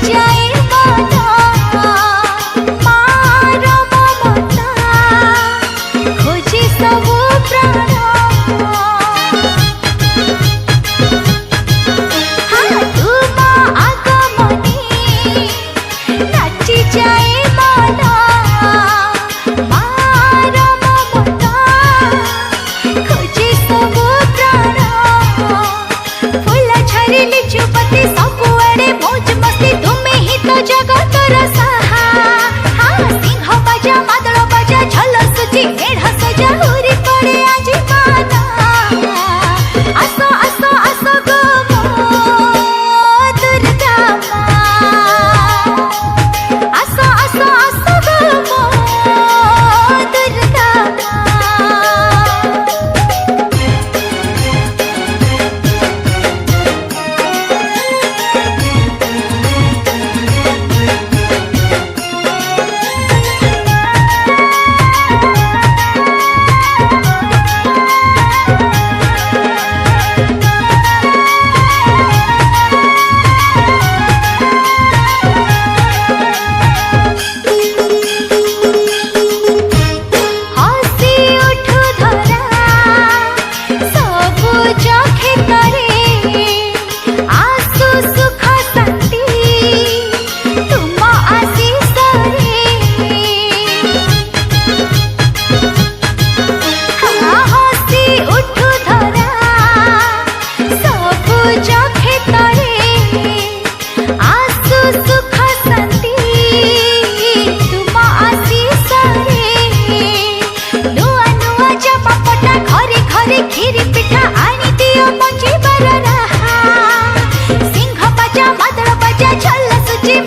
जाए माता मार ममता खोजे सबु प्राण हाँ तुम आगमनी नाची जाए माता मार ममता खोजे सबु प्राण फूल झरिले चुपते सबुआड़े मौज मस्ती तुम्हें ही तो जगतर साहा हाँ सिंह बजा मादल बजा झल सुची मेढ़ सजा हुरी पड़े आज माना आसो आसो आसो गो मो दुर्गा माँ आसो आसो आसो गो मो दुर्गा माँ हसी उठु धरा सबुज खेतरे आसु सुख शांति तुम आशीष हाँ हसी उठु धरा सबुज खेतरे आसु सुख शांति तुम आशीष नुआ नुआ जमा पटा घरे घरे खीरी पिठा आनी दियो बंजीबार राहा सिंह बजा मादल बजा झल सुची